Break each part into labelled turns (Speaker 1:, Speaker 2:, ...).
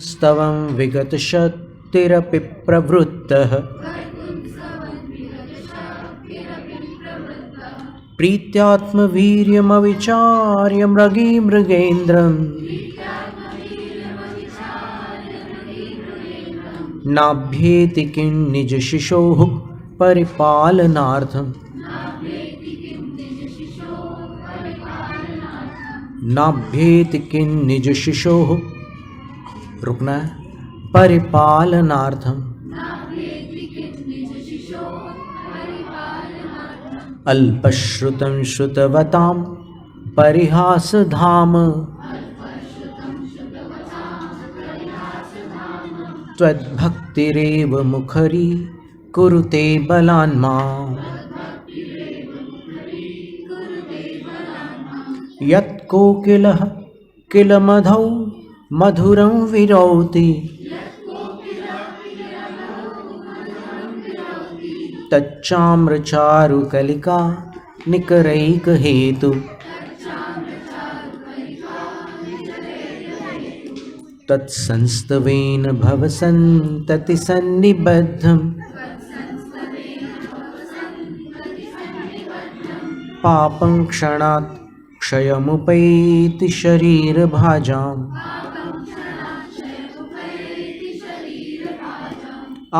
Speaker 1: स्तवं विगतशक्तिरपि प्रवृत्तः प्रीत्यात्मवीर्यमविचार्य मृगेन्द्रम् नाभ्येति किं निजशिशोः परिपालनार्थम् नाभ्येति किं निजशिशोः रुकना है परिपालनार्थम् अल्पश्रुतं श्रुतवतां परिहासधाम त्वद्भक्तिरेव मुखरी कुरुते बलान्माम् यत्कोकिलः किलमधौ मधुरं विरौति तच्चाम्रचारुकलिका निकरैकहेतु तत्संस्तवेन भवसन्ततिसन्निबद्धं पापं क्षणात् क्षयमुपैति शरीरभाजाम्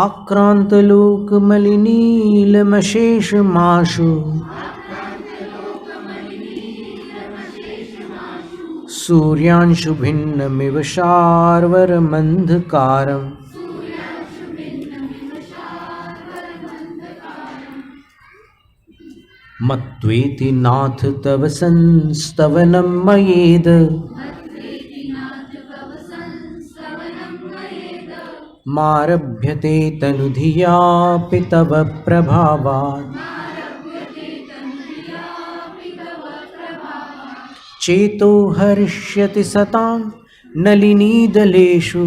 Speaker 1: आक्रान्तलोकमलिनीलमशेषमाशु सूर्यांशुभिन्नमिव शार्वरमन्धकारम् मत्वेति नाथ तव संस्तवनं मयेद मारभ्यते तनुधियापि तव प्रभावात् चेतो हरिष्यति सतां नलिनीदलेषु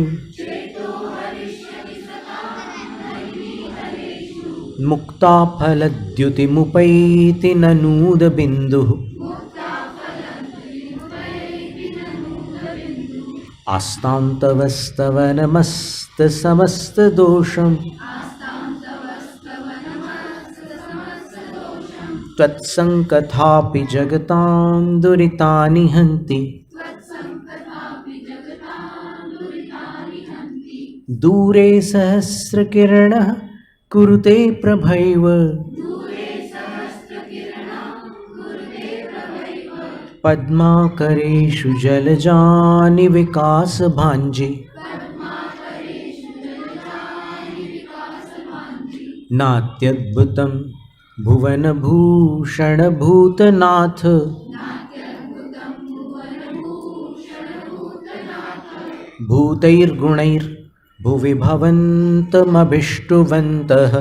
Speaker 1: मुक्ताफलद्युतिमुपैति ननूदबिन्दुः आस्तां तव स्तवनमस्तसमस्तदोषं त्वत्सङ्कथापि जगतां दुरितानि हन्ति दूरे सहस्रकिरणः कुरुते प्रभैव पद्माकरेषु जलजानि विकासभाञ्जी नात्यद्भुतं भुवनभूषणभूतनाथ भूतैर्गुणैर्भुवि भवन्तमभिष्टुवन्तः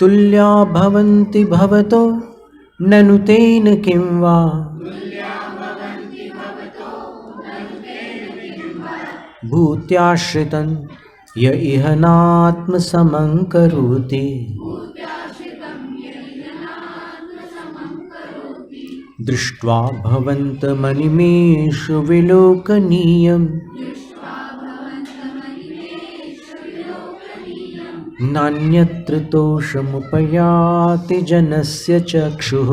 Speaker 1: तुल्या भवन्ति भवतो ननु तेन किं वा भूत्याश्रितं य इह नात्मसमं करोति दृष्ट्वा भवन्तमनिमेषु विलोकनीयम् नान्यत्र तोषमुपयाति जनस्य चक्षुः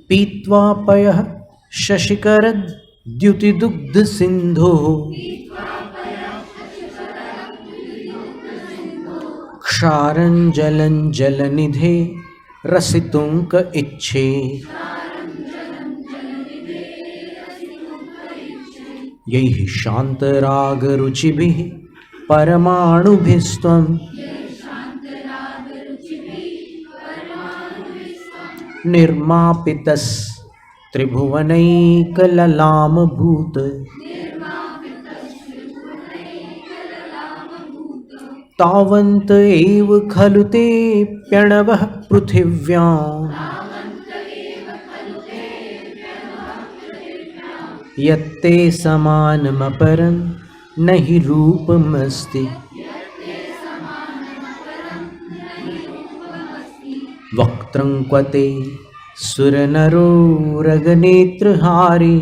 Speaker 1: पीत्वा पयः शशिकरद्युतिदुग्धसिन्धोः क्षारं जलं जलनिधे रसितुं क इच्छे यैः शान्तरागरुचिभिः परमाणुभिस्त्वं निर्मापितस्त्रिभुवनैकललामभूत तावन्त एव खलु ते प्रणवः पृथिव्याम् यत्ते समानमपरं न हि रूपमस्ति वक्त्रं क्वते सुरनरोरगनेत्रहारी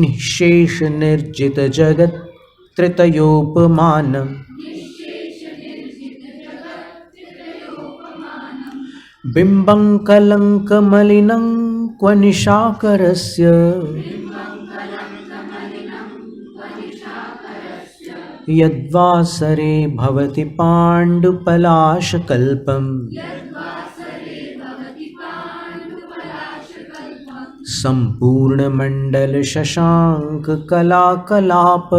Speaker 1: निःशेष निर्जित जगत् त्रितयोपमानम् बिम्बं कलङ्कमलिनं क्व निशाकरस्य यद्वासरे भवति पाण्डुपलाशकल्पम् सम्पूर्णमण्डलशशाङ्ककलाकलाप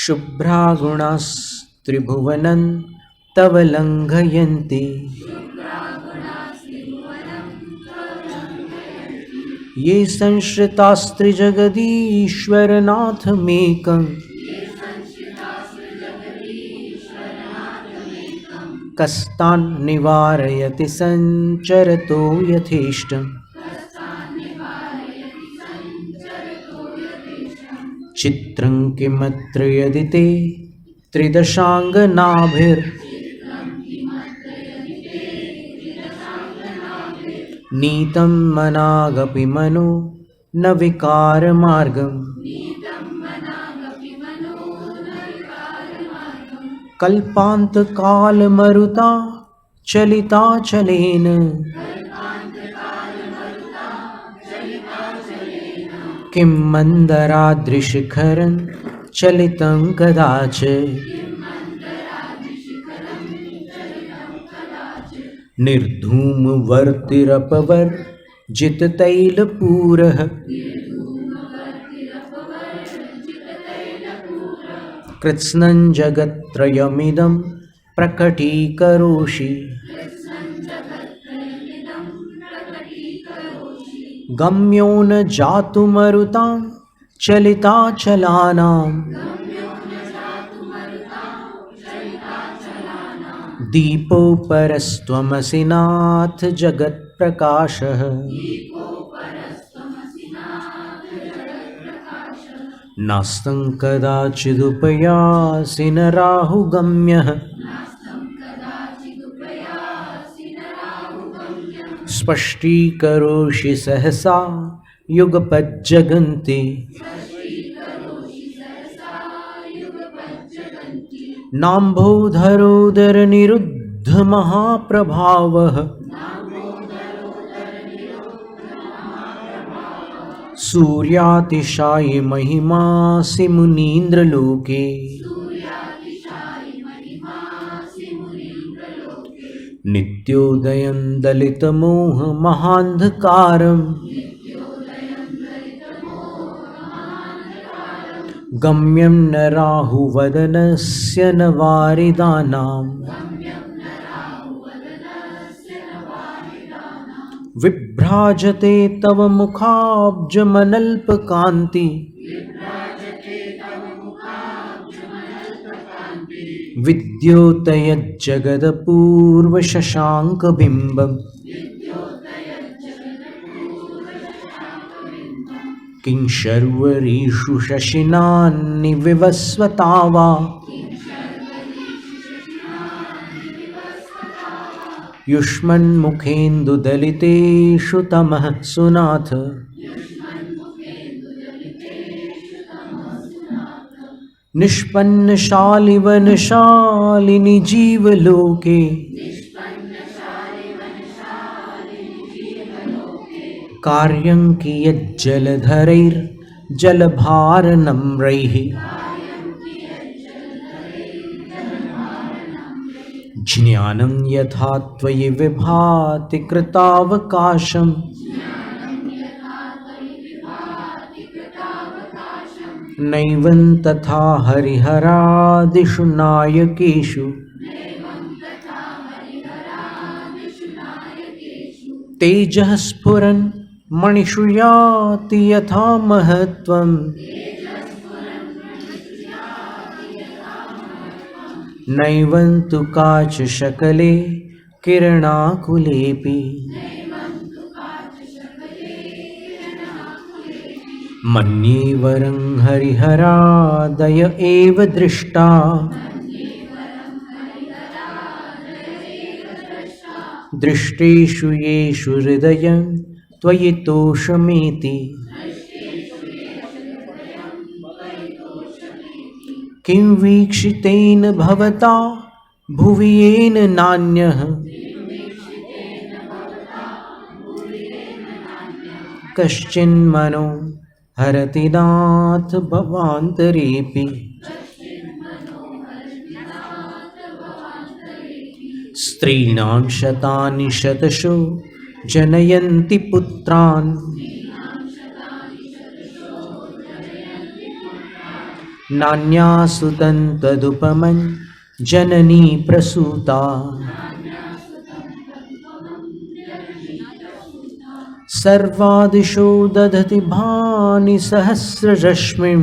Speaker 1: शुभ्रागुणास्त्रिभुवनं तव लङ्घयन्ति ये संश्रितास्त्रिजगदीश्वरनाथमेकम् कस्तान् निवारयति सञ्चरतो यथेष्टम् चित्रं किमत्र यदि ते नीतं मनागपि मनो न विकारमार्गम् कल्पान्तकालमरुता चलिताचलेन किं मन्दराद्रिशिखरं चलितं कदाचित् निर्धूमवर्तिरपवर्जिततैलपूरः कृत्स्नं जगत्त्रयमिदं प्रकटीकरोषि गम्यो न जातुमरुतां चलिताचलानां दीपो परस्त्वमसि नाथ जगत्प्रकाशः नास्तं कदाचिदुपयासि न राहुगम्यः स्पष्टीकरोषि सहसा युगपज्जगन्ति नाम्भोधरोदरनिरुद्धमहाप्रभावः सूर्यातिशायि महिमासि मुनीन्द्रलोके नित्योदयं दलितमोहमहान्धकारम् गम्यं न राहुवदनस्य न वारिदानाम् विभ्राजते तव मुखाब्जमनल्पकान्ति विद्योतयज्जगदपूर्वशशाङ्कबिम्बम् किं शर्वरीषु शशिनान्निविवस्वता वा युष्मन्मुखेन्दुदलितेषु तमः सुनाथ निष्पन्नशालिवनशालिनि जीवलोके कार्यं कियज्जलधरैर्जलभारनम्रैः ज्ञानं यथा त्वयि विभाति कृतावकाशम् नैवं तथा हरिहरादिषु नायकेषु तेजः स्फुरन् मणिषु याति यथा महत्त्वम् नैवं तु काचशकले किरणाकुलेऽपि मन्ये वरं हरिहरादय एव दृष्टा दृष्टेषु येषु हृदयं त्वयि तोषमेति किं वीक्षितेन भवता भुवि येन नान्यः कश्चिन्मनो हरति नाथ भवान्तरेऽपि स्त्रीणां शतानि शतशो जनयन्ति पुत्रान् नान्यासु तदुपमं जननी प्रसूता सर्वादिशो दधति भानि सहस्ररश्मिं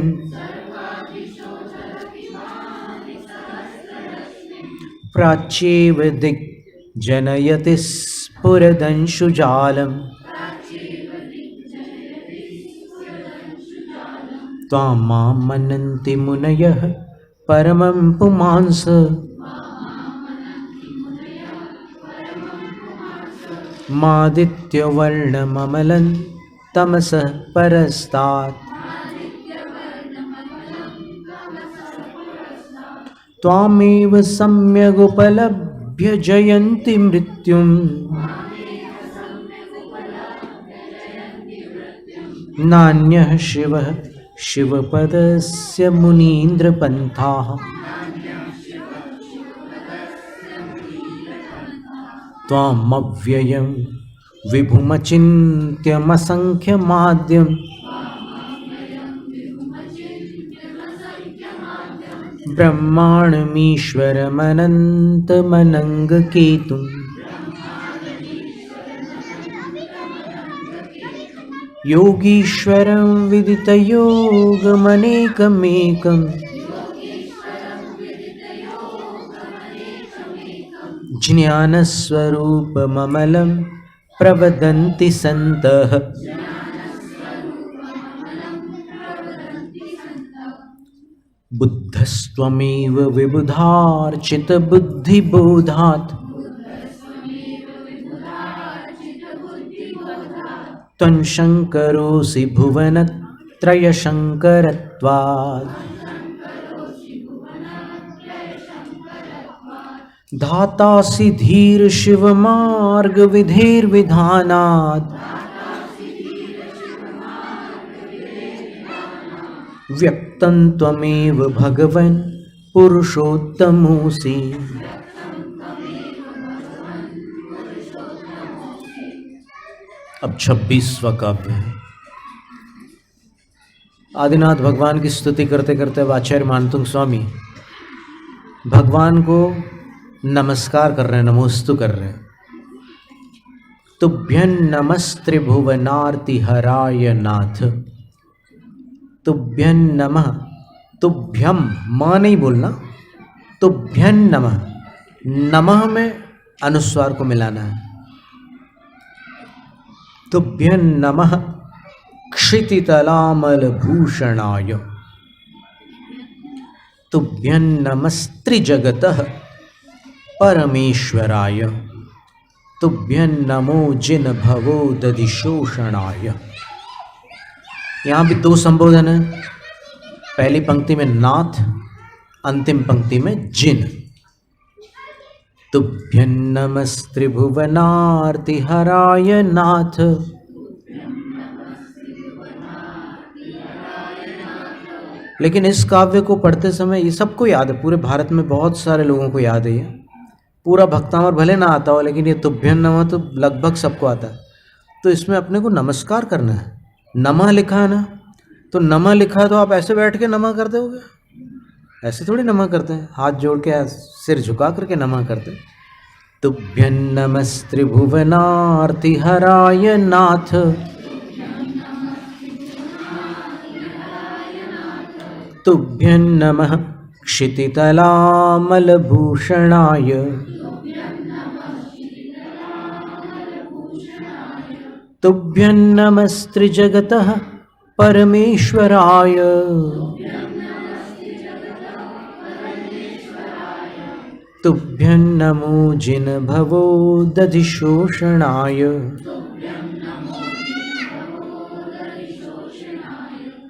Speaker 1: प्राच्येव दिक् जनयति स्फुरदंशुजालम् त्वां मां मनन्ति मुनयः परमं पुमांस मादित्यवर्णममलं तमसः परस्तात् त्वामेव सम्यगुपलभ्य जयन्ति मृत्युम् नान्यः शिवः शिवपदस्य मुनीन्द्रपन्थाः त्वामव्ययं विभुमचिन्त्यमसङ्ख्यमाद्यं ब्रह्माण्डमीश्वरमनन्तमनङ्गकेतुम् योगीश्वरं विदितयोगमनेकमेकं ज्ञानस्वरूपममलं प्रवदन्ति सन्तः बुद्धस्त्वमेव विबुधार्चितबुद्धिबोधात् त्वं शङ्करोऽसि भुवनत्रयशङ्करत्वात् धातासि धीर शिवमार्गविधेर्विधानात् व्यक्तं त्वमेव भगवन् पुरुषोत्तमोऽसि। अब 26वां काव्य है। आदिनाथ भगवान की स्तुति करते करते आचार्य मानतुंग स्वामी भगवान को नमस्कार कर रहे हैं, नमोस्तु कर रहे हैं। तुभ्यं नमस्त्रिभुवनार्ति हराय नाथ, तुभ्यं नमः। तुभ्यम मां नहीं बोलना, तुभ्यं नमः। नमः में अनुस्वार को मिलाना है। तुभ्यं नमः क्षितितलामलभूषणाय, तुभ्यं नमस्त्रिजगतः परमेश्वराय, तुभ्यं नमो जिनभवोदधिशोषणाय। यहाँ भी दो संबोधन है, पहली पंक्ति में नाथ, अंतिम पंक्ति में जिन। तुभ्यं नमस्त्रिभुवनार्ति हराय नाथ, लेकिन इस काव्य को पढ़ते समय ये सबको याद है, पूरे भारत में बहुत सारे लोगों को याद है। ये पूरा भक्तामर भले ना आता हो, लेकिन ये तुभ्यं नमः तो लगभग सबको आता है। तो इसमें अपने को नमस्कार करना है। नमः लिखा है ना, तो नमः लिखा है तो आप ऐसे बैठ के नमः करते होगे, ऐसे थोड़ी नमः करते हैं, हाथ जोड़ के सिर झुका करके नमः करते हैं। तुभ्यं नमस्त्रिभुवनार्ति हराय नाथ, तुभ्यं नमः क्षितितलामलभूषणाय, तुभ्यं नमस्त्रिजगतः परमेश्वराय तुभ्यं नमो जिनभवो दधिशोषणाय।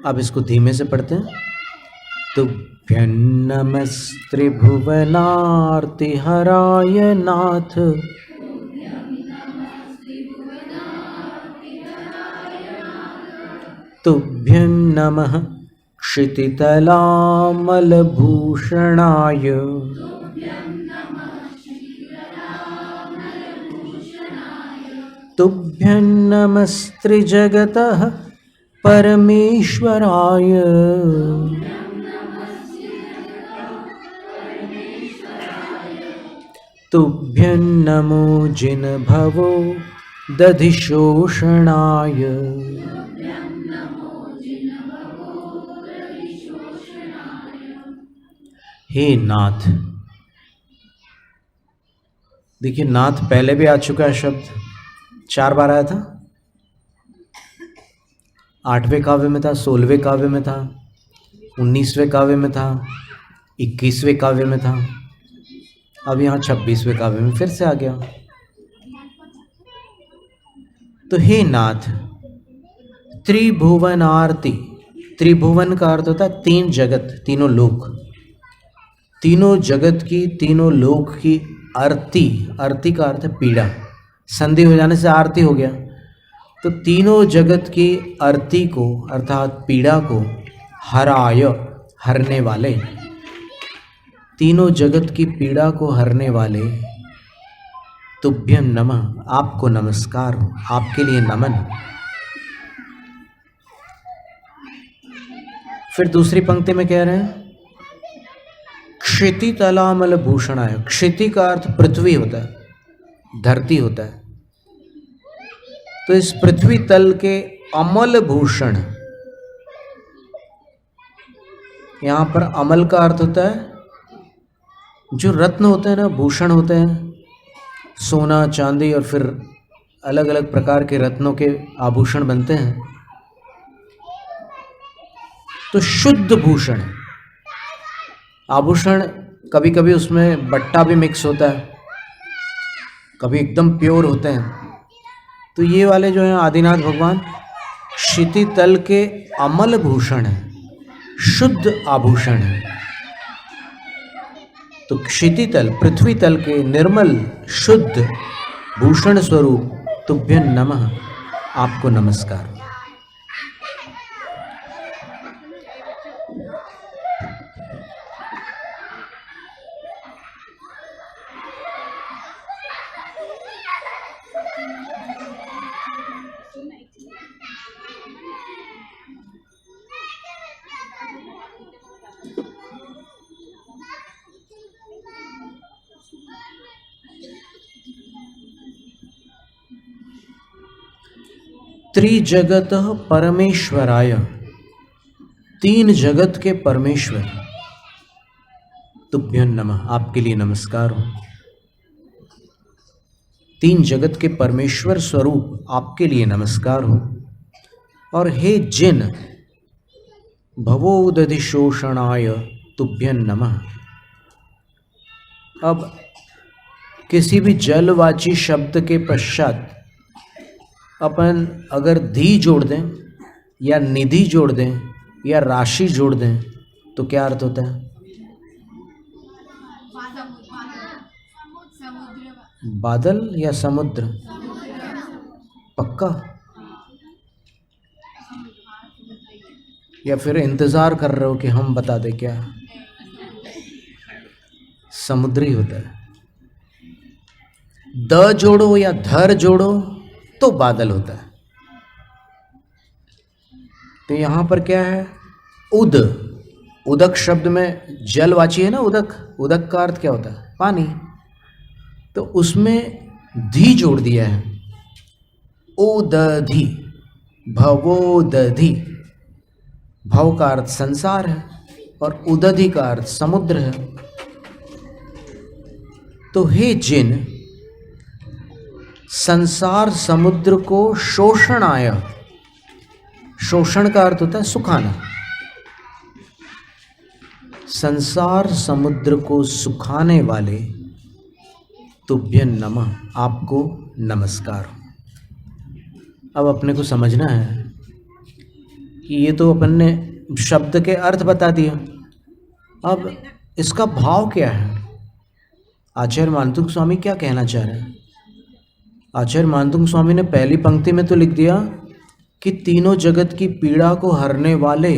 Speaker 1: अब इसको धीमे से पढ़ते हैं। तुभ्यं नमस्त्रिभुवनार्तिहराय नाथ तुभ्यं नमः क्षितितलामलभूषणाय। तुभ्यं नमस्त्रिजगतः परमेश्वराय। तुभ्यं नमो जिनभवो दधिशोषणाय। हे नाथ, देखिए नाथ पहले भी आ चुका है शब्द, 4 बार आया था। 8वें काव्य में था, 16वें काव्य में था, 19वें काव्य में था, 21वें काव्य में था, अब यहाँ 26वें काव्य में फिर से आ गया। तो हे नाथ, त्रिभुवन आरती, त्रिभुवन का अर्थ होता है 3 जगत, तीनों लोक, तीनों जगत की, तीनों लोक की आरती, आरती का अर्थ है पीड़ा, संधि हो जाने से आरती हो गया। तो तीनों जगत की आरती को अर्थात पीड़ा को हराय, हरने वाले, तीनों जगत की पीड़ा को हरने वाले, तुभ्यं नमः, आपको नमस्कार हो, आपके लिए नमन। फिर दूसरी पंक्ति में कह रहे हैं क्षिति तलामल भूषणाय। क्षिति का अर्थ पृथ्वी होता है, धरती होता है। तो इस पृथ्वी तल के अमल भूषण, यहां पर अमल का अर्थ होता है जो रत्न होते हैं ना, भूषण होते हैं, सोना चांदी और फिर अलग अलग प्रकार के रत्नों के आभूषण बनते हैं। तो शुद्ध भूषण, आभूषण कभी कभी उसमें बट्टा भी मिक्स होता है, कभी एकदम प्योर होते हैं। तो ये वाले जो हैं आदिनाथ भगवान क्षिति तल के अमल भूषण है, शुद्ध आभूषण है। तो क्षिति तल, पृथ्वी तल के निर्मल शुद्ध भूषण स्वरूप तुभ्यं नमः, आपको नमस्कार। त्रिजगतः परमेश्वराय, 3 जगत के परमेश्वर, तुभ्यं नमः, आपके लिए नमस्कार हो। 3 जगत के परमेश्वर स्वरूप आपके लिए नमस्कार हो। और हे जिन भवोदधिशोषणाय तुभ्यं नमः। अब किसी भी जलवाची शब्द के पश्चात अपन अगर धी जोड़ दें या निधि जोड़ दें या राशि जोड़ दें तो क्या अर्थ होता है? बादल या समुद्र? पक्का? या फिर इंतजार कर रहे हो कि हम बता दें क्या? समुद्री होता है। द जोड़ो या धर जोड़ो तो बादल होता है। तो यहां पर क्या है? उद, उदक शब्द में जलवाची है ना, उदक। उदक का अर्थ क्या होता है? पानी। तो उसमें धी जोड़ दिया है, ओदधि, भवोदधि। भव का अर्थ संसार है और उदधि का अर्थ समुद्र है। तो हे जिन संसार समुद्र को शोषणाय, शोषण का अर्थ होता है सुखाना। संसार समुद्र को सुखाने वाले तुभ्यं नमः, आपको नमस्कार। अब अपने को समझना है कि ये तो अपन ने शब्द के अर्थ बता दिया, अब इसका भाव क्या है? आचार्य मानतुंग स्वामी क्या कहना चाह रहे हैं? आचार्य मानतुंग स्वामी ने पहली पंक्ति में तो लिख दिया कि तीनों जगत की पीड़ा को हरने वाले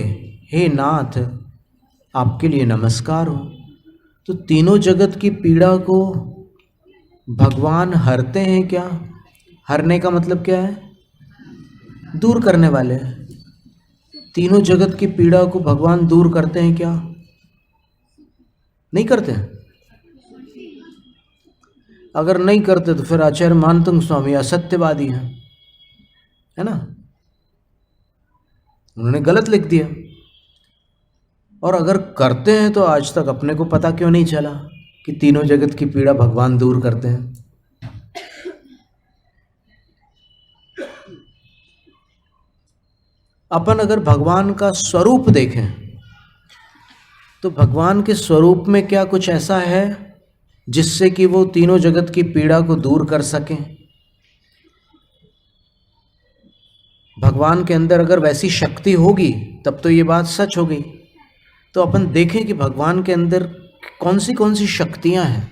Speaker 1: हे नाथ, आपके लिए नमस्कार हो। तो तीनों जगत की पीड़ा को भगवान हरते हैं क्या? हरने का मतलब क्या है? दूर करने वाले हैं। तीनों जगत की पीड़ा को भगवान दूर करते हैं क्या? नहीं करते हैं। अगर नहीं करते तो फिर आचार्य मानतुंग स्वामी असत्यवादी हैं, है ना? उन्होंने गलत लिख दिया। और अगर करते हैं तो आज तक अपने को पता क्यों नहीं चला कि तीनों जगत की पीड़ा भगवान दूर करते हैं? अपन अगर भगवान का स्वरूप देखें तो भगवान के स्वरूप में क्या कुछ ऐसा है जिससे कि वो तीनों जगत की पीड़ा को दूर कर सकें? भगवान के अंदर अगर वैसी शक्ति होगी तब तो ये बात सच हो गई। तो अपन देखें कि भगवान के अंदर कौन सी शक्तियां हैं।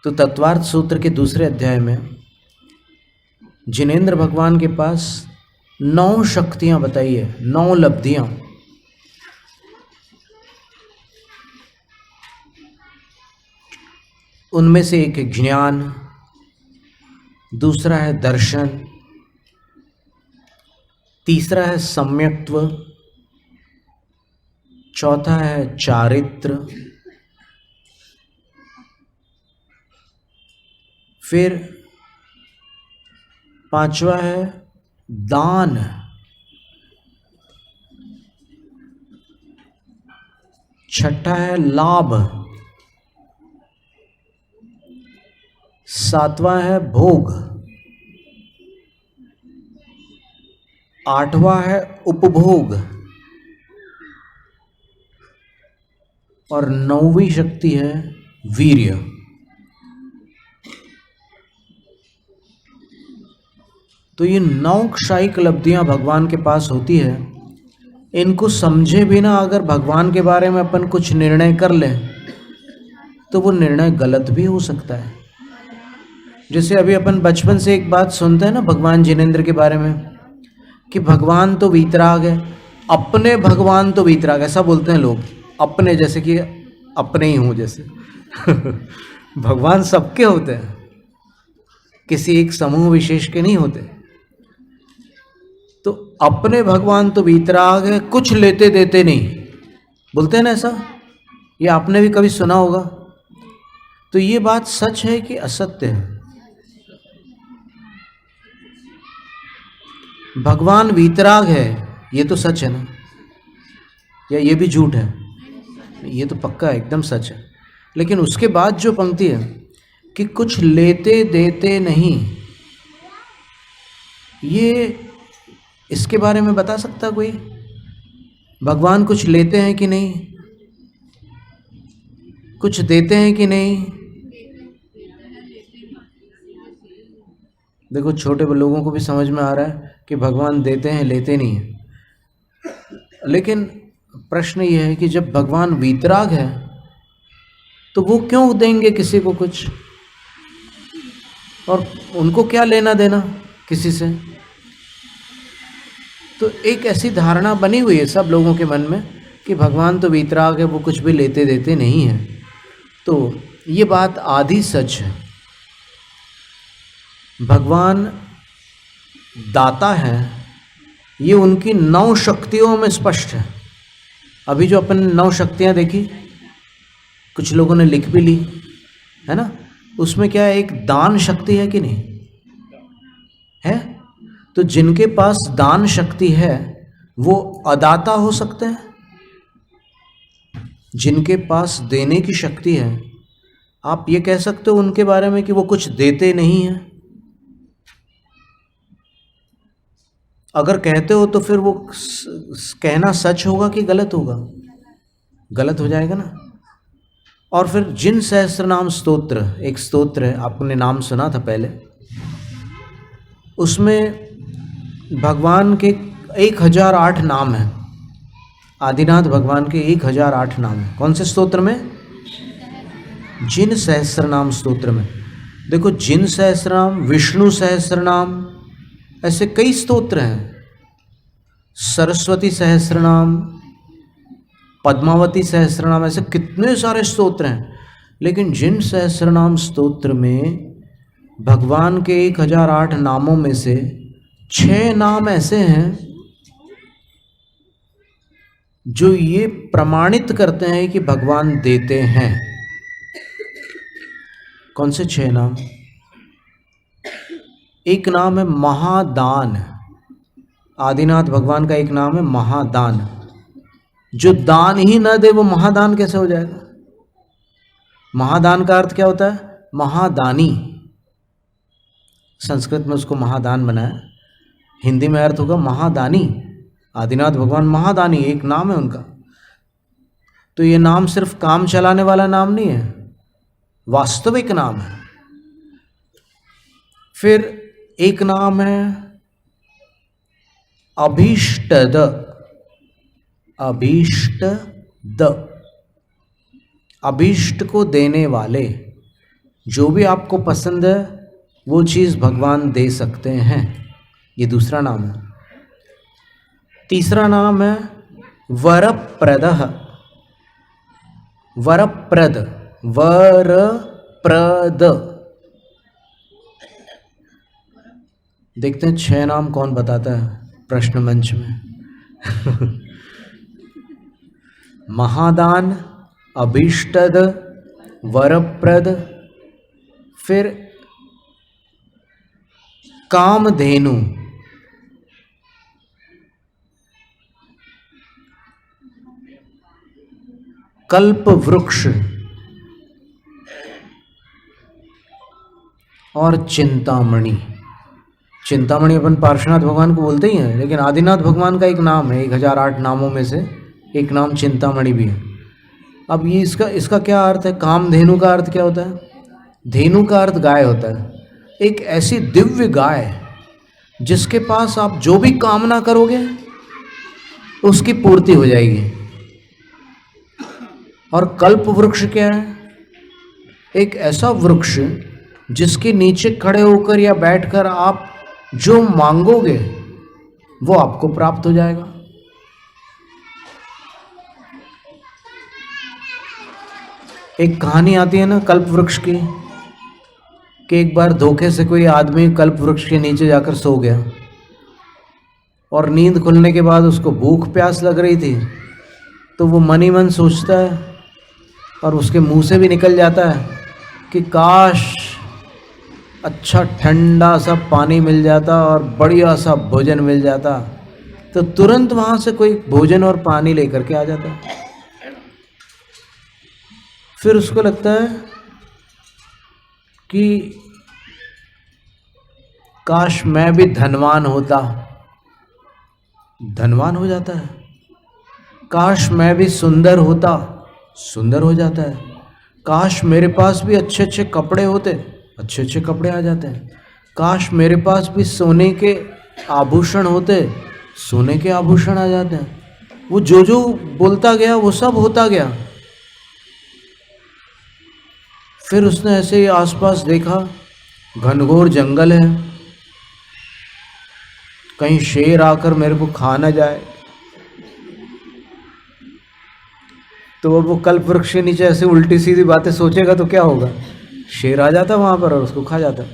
Speaker 1: तो तत्वार्थ सूत्र के दूसरे अध्याय में जिनेंद्र भगवान के पास 9 शक्तियां बताई है, 9 लब्धियां। उनमें से एक है ज्ञान, दूसरा है दर्शन, तीसरा है सम्यक्त्व, चौथा है चारित्र, फिर पांचवा है दान, छठा है लाभ, सातवां है भोग, आठवां है उपभोग और 9वीं शक्ति है वीर्य। तो ये 9 क्षायिक लब्धियां भगवान के पास होती है। इनको समझे बिना अगर भगवान के बारे में अपन कुछ निर्णय कर लें तो वो निर्णय गलत भी हो सकता है। जैसे अभी अपन बचपन से एक बात सुनते हैं ना भगवान जिनेंद्र के बारे में कि भगवान तो वीतराग है, अपने भगवान तो वीतराग, ऐसा बोलते हैं लोग। अपने, जैसे कि अपने ही हूँ जैसे भगवान सबके होते हैं, किसी एक समूह विशेष के नहीं होते। तो अपने भगवान तो वीतराग है, कुछ लेते देते नहीं, बोलते हैं ना ऐसा। ये आपने भी कभी सुना होगा। तो ये बात सच है कि असत्य है? भगवान वीतराग है ये तो सच है ना, या ये भी झूठ है? ये तो पक्का एकदम सच है। लेकिन उसके बाद जो पंक्ति है कि कुछ लेते देते नहीं, ये इसके बारे में बता सकता कोई? भगवान कुछ लेते हैं कि नहीं, कुछ देते हैं कि नहीं? देखो छोटे लोगों को भी समझ में आ रहा है कि भगवान देते हैं, लेते नहीं हैं। लेकिन प्रश्न ये है कि जब भगवान वीतराग है तो वो क्यों देंगे किसी को कुछ? और उनको क्या लेना देना किसी से? तो एक ऐसी धारणा बनी हुई है सब लोगों के मन में कि भगवान तो वीतराग है, वो कुछ भी लेते देते नहीं है। तो ये बात आधी सच है। भगवान दाता है, ये उनकी 9 शक्तियों में स्पष्ट है। अभी जो अपन 9 शक्तियां देखी, कुछ लोगों ने लिख भी ली है ना, उसमें क्या है, एक दान शक्ति है कि नहीं है? तो जिनके पास दान शक्ति है वो अदाता हो सकते हैं। जिनके पास देने की शक्ति है, आप ये कह सकते हो उनके बारे में कि वो कुछ देते नहीं हैं। अगर कहते हो तो फिर वो कहना सच होगा कि गलत होगा? गलत हो जाएगा ना। और फिर जिन सहस्त्र नाम स्तोत्र, एक स्तोत्र है, आपने नाम सुना था पहले, उसमें भगवान के 1008 नाम हैं। आदिनाथ भगवान के 1008 नाम हैं। कौन से स्तोत्र में? जिन सहस्त्र नाम स्तोत्र में। देखो, जिन सहस्त्र नाम, विष्णु सहस्त्र नाम, ऐसे कई स्तोत्र हैं। सरस्वती सहस्त्र नाम, पद्मावती सहस्त्र नाम, ऐसे कितने सारे स्तोत्र हैं। लेकिन जिन सहस्त्र नाम स्तोत्र में भगवान के 1008 नामों में से 6 नाम ऐसे हैं जो ये प्रमाणित करते हैं कि भगवान देते हैं। कौन से 6 नाम? एक नाम है महादान। आदिनाथ भगवान का एक नाम है महादान। जो दान ही न दे वो महादान कैसे हो जाएगा? महादान का अर्थ क्या होता है? महादानी। संस्कृत में उसको महादान बनाया, हिंदी में अर्थ होगा महादानी। आदिनाथ भगवान महादानी एक नाम है उनका। तो ये नाम सिर्फ काम चलाने वाला नाम नहीं है, वास्तविक नाम है। फिर एक नाम है अभीष्टद। अभीष्टद, अभीष्ट को देने वाले। जो भी आपको पसंद है वो चीज़ भगवान दे सकते हैं। ये दूसरा नाम है। तीसरा नाम है वरप्रदः। वरप्रद, वरप्रद। देखते हैं 6 नाम कौन बताता है प्रश्न मंच में। महादान, अभीष्टद, वरप्रद, फिर कामधेनु, कल्प वृक्ष और चिंतामणि। चिंतामणि अपन पार्श्वनाथ भगवान को बोलते ही हैं, लेकिन आदिनाथ भगवान का एक नाम है, 1008 नामों में से एक नाम चिंतामणि भी है। अब ये इसका क्या अर्थ है? कामधेनु का अर्थ क्या होता है? धेनु का अर्थ गाय होता है। एक ऐसी दिव्य गाय जिसके पास आप जो भी कामना करोगे उसकी पूर्ति हो जाएगी। और कल्प वृक्ष क्या है? एक ऐसा वृक्ष जिसके नीचे खड़े होकर या बैठकर आप जो मांगोगे वो आपको प्राप्त हो जाएगा। एक कहानी आती है ना कल्प वृक्ष की, कि एक बार धोखे से कोई आदमी कल्प वृक्ष के नीचे जाकर सो गया और नींद खुलने के बाद उसको भूख प्यास लग रही थी। तो वो मन ही मन सोचता है और उसके मुंह से भी निकल जाता है कि काश अच्छा ठंडा सा पानी मिल जाता और बढ़िया सा भोजन मिल जाता। तो तुरंत वहाँ से कोई भोजन और पानी लेकर के आ जाता है। फिर उसको लगता है कि काश मैं भी धनवान होता। धनवान हो जाता है। काश मैं भी सुंदर होता, सुंदर हो जाता है। काश मेरे पास भी अच्छे अच्छे कपड़े होते, अच्छे अच्छे कपड़े आ जाते हैं। काश मेरे पास भी सोने के आभूषण होते, सोने के आभूषण आ जाते हैं। वो जो जो बोलता गया वो सब होता गया। फिर उसने ऐसे ही आसपास देखा, घनघोर जंगल है, कहीं शेर आकर मेरे को खा ना जाए। तो वो कल्प वृक्ष के नीचे ऐसे उल्टी सीधी बातें सोचेगा तो क्या होगा? शेर आ जाता वहाँ पर और उसको खा जाता।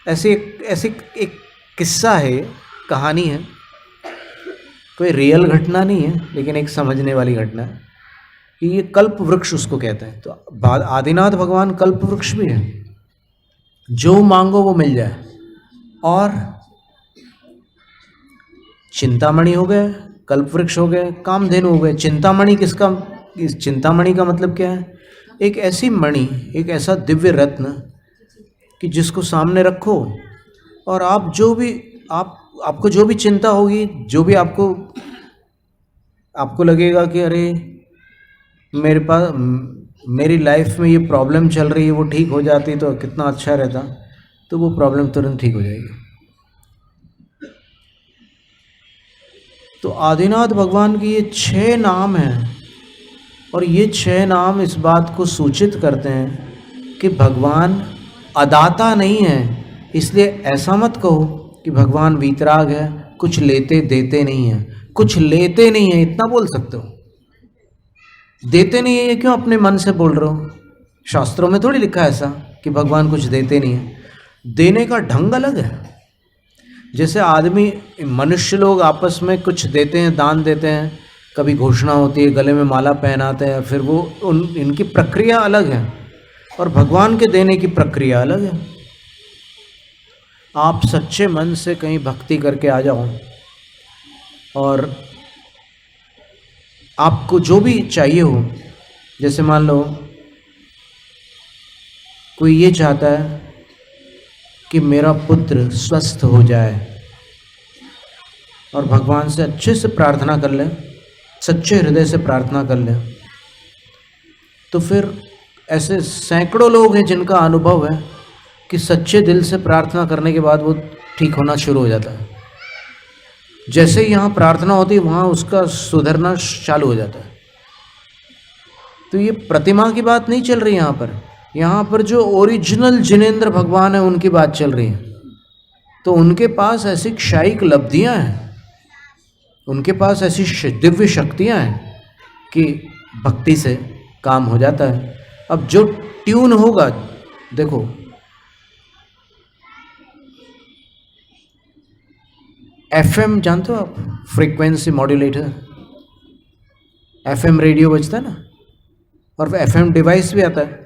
Speaker 1: ऐसी एक किस्सा है, कहानी है, कोई रियल घटना नहीं है, लेकिन एक समझने वाली घटना है कि ये कल्प वृक्ष उसको कहते हैं। तो आदिनाथ भगवान कल्प वृक्ष भी है, जो मांगो वो मिल जाए। और चिंतामणि हो गए, कल्प वृक्ष हो गए, कामधेनु हो गए। चिंतामणि किसका, इस चिंतामणि का मतलब क्या है? एक ऐसी मणि, एक ऐसा दिव्य रत्न कि जिसको सामने रखो और आप जो भी आपको जो भी चिंता होगी, जो भी आपको लगेगा कि अरे मेरे पास मेरी लाइफ में ये प्रॉब्लम चल रही है, वो ठीक हो जाती तो कितना अच्छा रहता, तो वो प्रॉब्लम तुरंत ठीक हो जाएगी। तो आदिनाथ भगवान की ये 6 नाम हैं, और ये 6 नाम इस बात को सूचित करते हैं कि भगवान अदाता नहीं है। इसलिए ऐसा मत कहो कि भगवान वीतराग है, कुछ लेते देते नहीं है। कुछ लेते नहीं है इतना बोल सकते हो, देते नहीं है ये क्यों अपने मन से बोल रहे हो? शास्त्रों में थोड़ी लिखा है ऐसा कि भगवान कुछ देते नहीं है। देने का ढंग अलग है। जैसे आदमी, मनुष्य लोग आपस में कुछ देते हैं, दान देते हैं, कभी घोषणा होती है, गले में माला पहनाते हैं, फिर वो इनकी प्रक्रिया अलग है, और भगवान के देने की प्रक्रिया अलग है। आप सच्चे मन से कहीं भक्ति करके आ जाओ, और आपको जो भी चाहिए हो, जैसे मान लो कोई ये चाहता है कि मेरा पुत्र स्वस्थ हो जाए, और भगवान से अच्छे से प्रार्थना कर ले, सच्चे हृदय से प्रार्थना कर ले, तो फिर ऐसे सैकड़ों लोग हैं जिनका अनुभव है कि सच्चे दिल से प्रार्थना करने के बाद वो ठीक होना शुरू हो जाता है। जैसे ही यहाँ प्रार्थना होती है वहाँ उसका सुधरना चालू हो जाता है। तो ये प्रतिमा की बात नहीं चल रही यहाँ पर जो ओरिजिनल जिनेंद्र भगवान है उनकी बात चल रही है। तो उनके पास ऐसी क्षायिक लब्धियाँ हैं, उनके पास ऐसी दिव्य शक्तियाँ हैं कि भक्ति से काम हो जाता है। अब जो ट्यून होगा, देखो FM जानते हो आप, फ्रीक्वेंसी मॉड्यूलेटर, FM रेडियो बजता है ना, और FM डिवाइस भी आता है।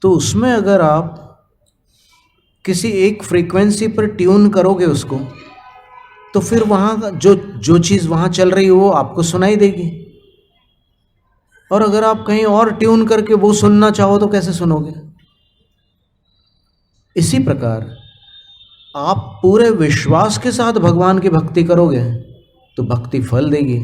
Speaker 1: तो उसमें अगर आप किसी एक फ्रीक्वेंसी पर ट्यून करोगे उसको, तो फिर वहाँ का जो चीज़ वहाँ चल रही है वो आपको सुनाई देगी। और अगर आप कहीं और ट्यून करके वो सुनना चाहो तो कैसे सुनोगे? इसी प्रकार आप पूरे विश्वास के साथ भगवान की भक्ति करोगे तो भक्ति फल देगी।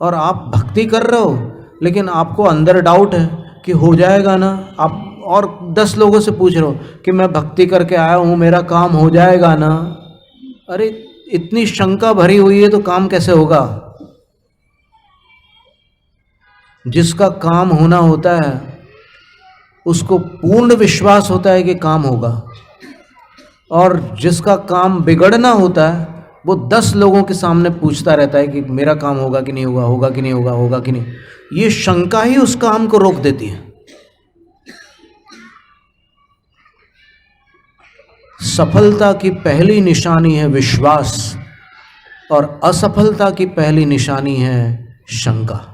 Speaker 1: और आप भक्ति कर रहे हो लेकिन आपको अंदर डाउट है कि हो जाएगा ना, आप और 10 लोगों से पूछ रहे हो कि मैं भक्ति करके आया हूँ, मेरा काम हो जाएगा ना। अरे इतनी शंका भरी हुई है तो काम कैसे होगा? जिसका काम होना होता है उसको पूर्ण विश्वास होता है कि काम होगा, और जिसका काम बिगड़ना होता है वो 10 लोगों के सामने पूछता रहता है कि मेरा काम होगा कि नहीं होगा, होगा कि नहीं होगा, होगा कि नहीं। ये शंका ही उस काम को रोक देती है। सफलता की पहली निशानी है विश्वास, और असफलता की पहली निशानी है शंका।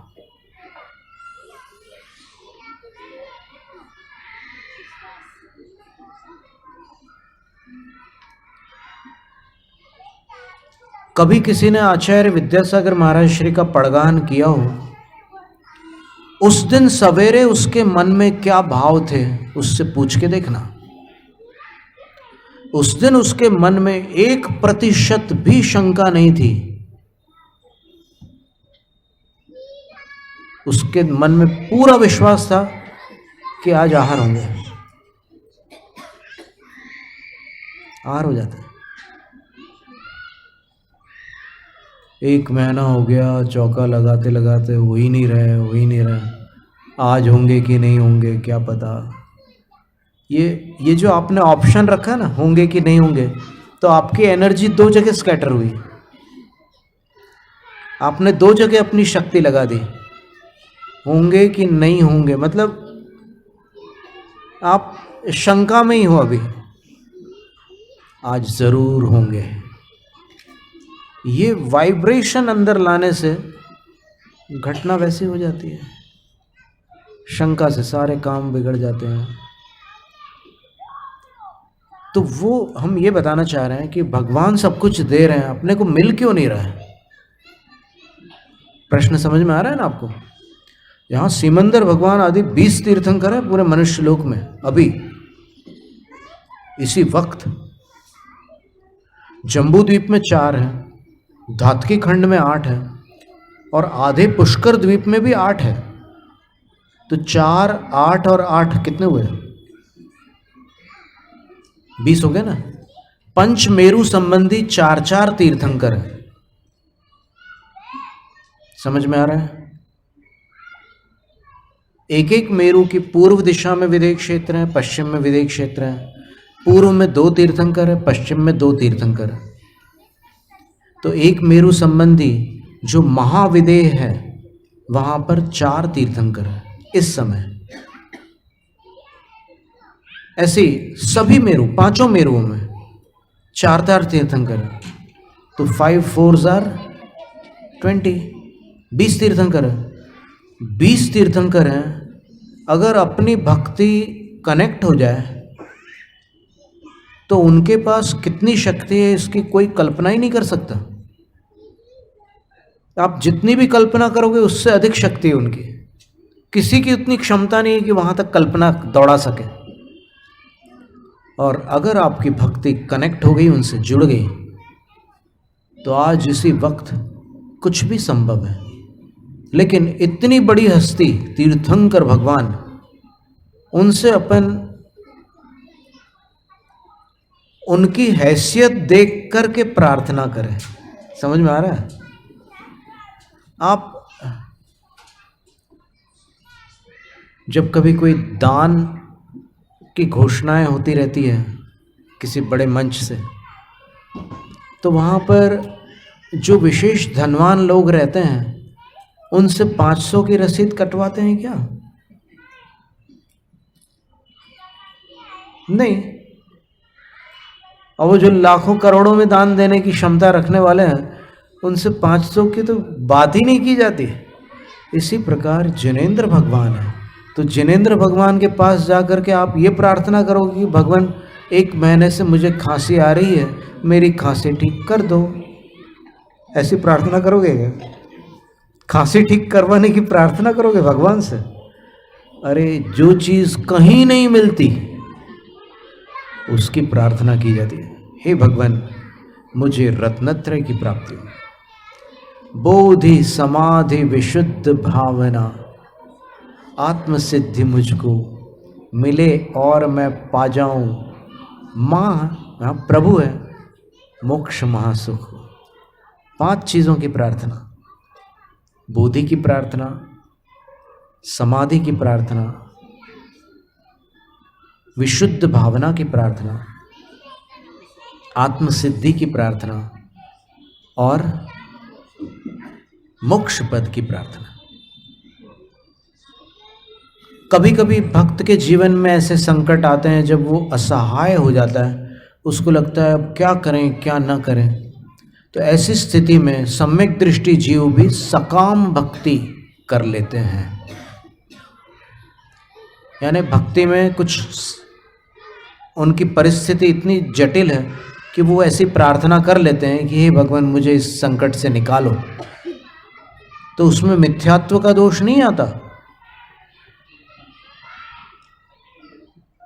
Speaker 1: कभी किसी ने आचार्य विद्यासागर महाराज श्री का पड़गान किया हो, उस दिन सवेरे उसके मन में क्या भाव थे उससे पूछ के देखना। उस दिन उसके मन में 1% भी शंका नहीं थी। उसके मन में पूरा विश्वास था कि आज आहार होंगे। आहार हो जाता है। 1 महीना हो गया, चौका लगाते लगाते हो ही नहीं रहे। आज होंगे कि नहीं होंगे क्या पता। ये जो आपने ऑप्शन रखा ना, होंगे कि नहीं होंगे, तो आपकी एनर्जी 2 जगह स्कैटर हुई। आपने 2 जगह अपनी शक्ति लगा दी। होंगे कि नहीं होंगे मतलब आप शंका में ही हो अभी। आज जरूर होंगे। ये वाइब्रेशन अंदर लाने से घटना वैसी हो जाती है। शंका से सारे काम बिगड़ जाते हैं। तो वो हम ये बताना चाह रहे हैं कि भगवान सब कुछ दे रहे हैं, अपने को मिल क्यों नहीं रहा है? प्रश्न समझ में आ रहा है ना आपको? यहाँ सिमंदर भगवान आदि 20 तीर्थंकर है पूरे मनुष्य लोक में अभी इसी वक्त। जम्बू द्वीप में 4 है, धातकी खंड में 8 है और आधे पुष्कर द्वीप में भी 8 है। तो 4, 8 और 8 कितने हुए? 20 हो गए ना। पंचमेरु संबंधी 4 तीर्थंकर है। समझ में आ रहा है? एक एक मेरु की पूर्व दिशा में विदेह क्षेत्र है, पश्चिम में विदेह क्षेत्र है। पूर्व में 2 तीर्थंकर है, पश्चिम में 2 तीर्थंकर है। तो एक मेरु संबंधी जो महाविदेह है वहां पर 4 तीर्थंकर है इस समय। ऐसे सभी मेरु, 5 मेरुओं में 4 तीर्थंकर है। तो 5 4 20, 20 तीर्थंकर है। 20 तीर्थंकर हैं। अगर अपनी भक्ति कनेक्ट हो जाए तो उनके पास कितनी शक्ति है इसकी कोई कल्पना ही नहीं कर सकता। आप जितनी भी कल्पना करोगे उससे अधिक शक्ति है उनकी। किसी की उतनी क्षमता नहीं है कि वहां तक कल्पना दौड़ा सके। और अगर आपकी भक्ति कनेक्ट हो गई, उनसे जुड़ गई, तो आज इसी वक्त कुछ भी संभव है। लेकिन इतनी बड़ी हस्ती तीर्थंकर भगवान, उनसे अपन उनकी हैसियत देख करके प्रार्थना करें। समझ में आ रहा है? आप जब कभी कोई दान की घोषणाएं होती रहती है किसी बड़े मंच से, तो वहाँ पर जो विशेष धनवान लोग रहते हैं उनसे 500 की रसीद कटवाते हैं क्या? नहीं। और वो जो लाखों करोड़ों में दान देने की क्षमता रखने वाले हैं उनसे 500 की तो बात ही नहीं की जाती। इसी प्रकार जिनेंद्र भगवान है, तो जिनेंद्र भगवान के पास जाकर के आप ये प्रार्थना करोगे कि भगवान 1 महीने से मुझे खांसी आ रही है, मेरी खांसी ठीक कर दो। ऐसी प्रार्थना करोगे क्या? खांसी ठीक करवाने की प्रार्थना करोगे भगवान से? अरे जो चीज़ कहीं नहीं मिलती उसकी प्रार्थना की जाती है। हे भगवान, मुझे रत्नत्रय की प्राप्ति हो, बोधि समाधि विशुद्ध भावना, आत्मसिद्धि मुझको मिले और मैं पा जाऊं। माँ प्रभु है, मोक्ष महासुख। 5 चीज़ों की प्रार्थना, बोधि की प्रार्थना, समाधि की प्रार्थना, विशुद्ध भावना की प्रार्थना, आत्मसिद्धि की प्रार्थना और मोक्ष पद की प्रार्थना। कभी कभी भक्त के जीवन में ऐसे संकट आते हैं जब वो असहाय हो जाता है, उसको लगता है अब क्या करें क्या ना करें। तो ऐसी स्थिति में सम्यक दृष्टि जीव भी सकाम भक्ति कर लेते हैं। यानी भक्ति में कुछ उनकी परिस्थिति इतनी जटिल है कि वो ऐसी प्रार्थना कर लेते हैं कि हे भगवान मुझे इस संकट से निकालो। तो उसमें मिथ्यात्व का दोष नहीं आता।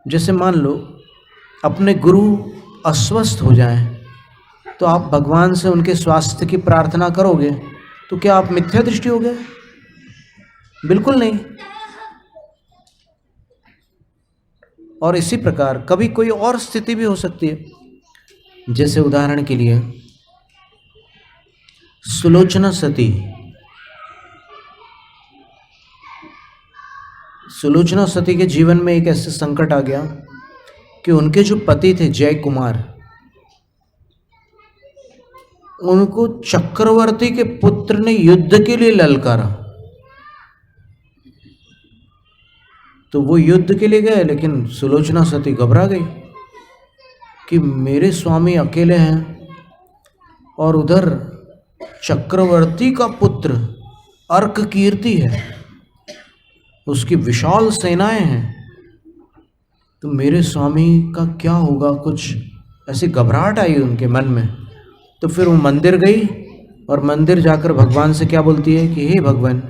Speaker 1: जैसे मान लो अपने गुरु अस्वस्थ हो जाएं, तो आप भगवान से उनके स्वास्थ्य की प्रार्थना करोगे तो क्या आप मिथ्या दृष्टि हो गए? बिल्कुल नहीं। और इसी प्रकार कभी कोई और स्थिति भी हो सकती है। जैसे उदाहरण के लिए सुलोचना सती, सुलोचना सती के जीवन में एक ऐसे संकट आ गया कि उनके जो पति थे जय कुमार, उनको चक्रवर्ती के पुत्र ने युद्ध के लिए ललकारा। तो वो युद्ध के लिए गए, लेकिन सुलोचना सती घबरा गई कि मेरे स्वामी अकेले हैं और उधर चक्रवर्ती का पुत्र अर्क कीर्ति है, उसकी विशाल सेनाएं हैं, तो मेरे स्वामी का क्या होगा। कुछ ऐसी घबराहट आई उनके मन में। तो फिर वो मंदिर गई और मंदिर जाकर भगवान से क्या बोलती है कि हे भगवान,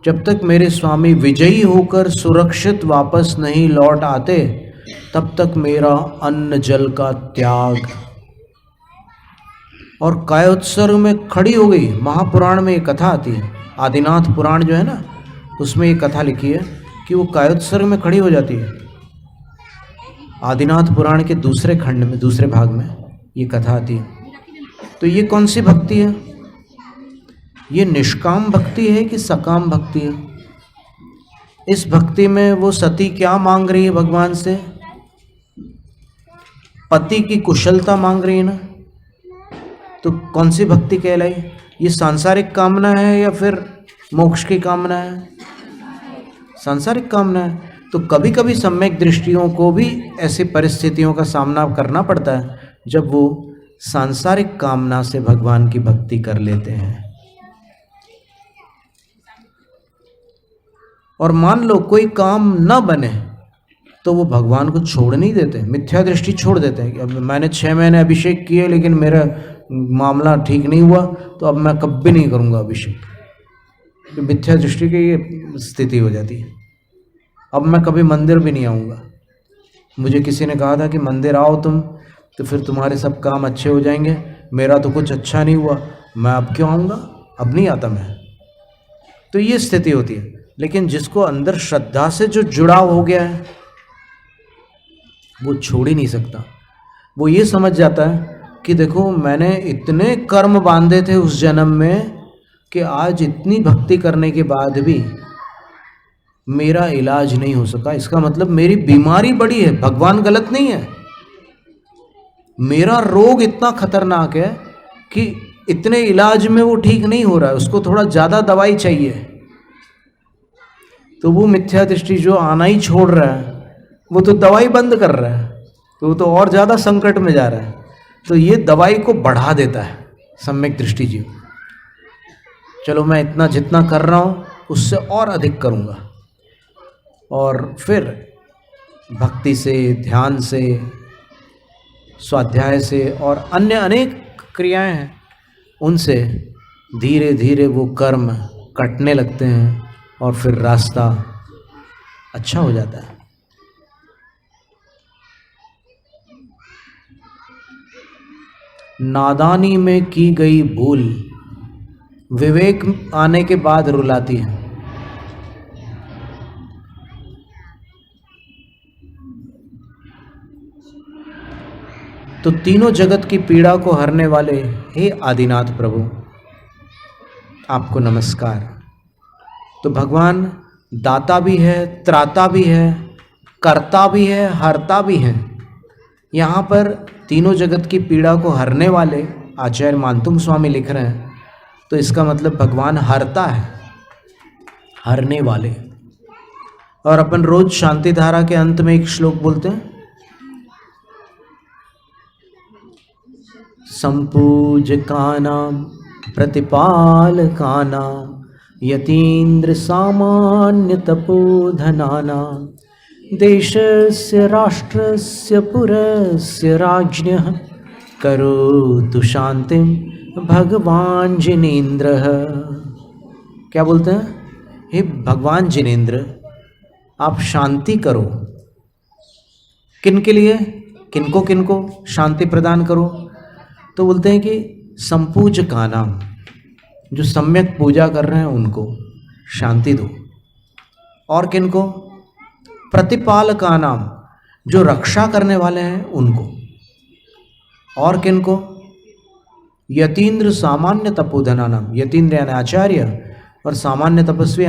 Speaker 1: जब तक मेरे स्वामी विजयी होकर सुरक्षित वापस नहीं लौट आते तब तक मेरा अन्न जल का त्याग और कायोत्सर्ग में खड़ी हो गई। महापुराण में ये कथा आती है, आदिनाथ पुराण जो है ना, उसमें ये कथा लिखी है कि वो कायोत्सर्ग में खड़ी हो जाती है। आदिनाथ पुराण के दूसरे खंड में, दूसरे भाग में ये कथा आती है। तो ये कौन सी भक्ति है? ये निष्काम भक्ति है कि सकाम भक्ति है? इस भक्ति में वो सती क्या मांग रही है भगवान से? पति की कुशलता मांग रही है ना। तो कौन सी भक्ति कहलाई? ये सांसारिक कामना है या फिर मोक्ष की कामना है? सांसारिक कामना है। तो कभी कभी सम्यक दृष्टियों को भी ऐसी परिस्थितियों का सामना करना पड़ता है जब वो सांसारिक कामना से भगवान की भक्ति कर लेते हैं। और मान लो कोई काम न बने तो वो भगवान को छोड़ नहीं देते, मिथ्या दृष्टि छोड़ देते हैं कि अब मैंने 6 महीने अभिषेक किए लेकिन मेरा मामला ठीक नहीं हुआ, तो अब मैं कभी नहीं करूँगा अभिषेक। तो मिथ्या दृष्टि की ये स्थिति हो जाती है। अब मैं कभी मंदिर भी नहीं आऊँगा। मुझे किसी ने कहा था कि मंदिर आओ तुम, तो फिर तुम्हारे सब काम अच्छे हो जाएंगे। मेरा तो कुछ अच्छा नहीं हुआ, मैं अब क्यों आऊँगा, अब नहीं आता मैं। तो ये स्थिति होती है। लेकिन जिसको अंदर श्रद्धा से जो जुड़ाव हो गया है वो छोड़ ही नहीं सकता। वो ये समझ जाता है कि देखो मैंने इतने कर्म बांधे थे उस जन्म में कि आज इतनी भक्ति करने के बाद भी मेरा इलाज नहीं हो सका। इसका मतलब मेरी बीमारी बड़ी है, भगवान गलत नहीं है। मेरा रोग इतना खतरनाक है कि इतने इलाज में वो ठीक नहीं हो रहा है, उसको थोड़ा ज़्यादा दवाई चाहिए। तो वो मिथ्या दृष्टि जो आना ही छोड़ रहा है, वो तो दवाई बंद कर रहा है, तो वो तो और ज़्यादा संकट में जा रहा है। तो ये दवाई को बढ़ा देता है सम्यक दृष्टि जीव। चलो मैं इतना जितना कर रहा हूँ उससे और अधिक करूँगा। और फिर भक्ति से, ध्यान से, स्वाध्याय से और अन्य अनेक क्रियाएं हैं, उनसे धीरे धीरे वो कर्म कटने लगते हैं और फिर रास्ता अच्छा हो जाता है। नादानी में की गई भूल विवेक आने के बाद रुलाती है। तो तीनों जगत की पीड़ा को हरने वाले हे आदिनाथ प्रभु, आपको नमस्कार। तो भगवान दाता भी है, त्राता भी है, कर्ता भी है, हरता भी है। यहाँ पर तीनों जगत की पीड़ा को हरने वाले आचार्य मानतुंग स्वामी लिख रहे हैं। तो इसका मतलब भगवान हरता है, हरने वाले। और अपन रोज शांति धारा के अंत में एक श्लोक बोलते हैं, संपूजकानां प्रतिपालकानां यतीन्द्र सामान्य तपोधनानां देशस्य राष्ट्रस्य पुरस्य राज्ञः करोतु शांतिं भगवान जिनेन्द्रः। क्या बोलते हैं? हे भगवान जिनेन्द्र, आप शांति करो। किन के लिए, किनको किनको शांति प्रदान करो? तो बोलते हैं कि संपूजकानां, जो सम्यक पूजा कर रहे हैं उनको शांति दो। और किनको? प्रतिपालकानां, जो रक्षा करने वाले हैं उनको। और किनको? यतीन्द्र सामान्य तपोधनानां, यतीन्द्र यानी आचार्य और सामान्य तपस्वी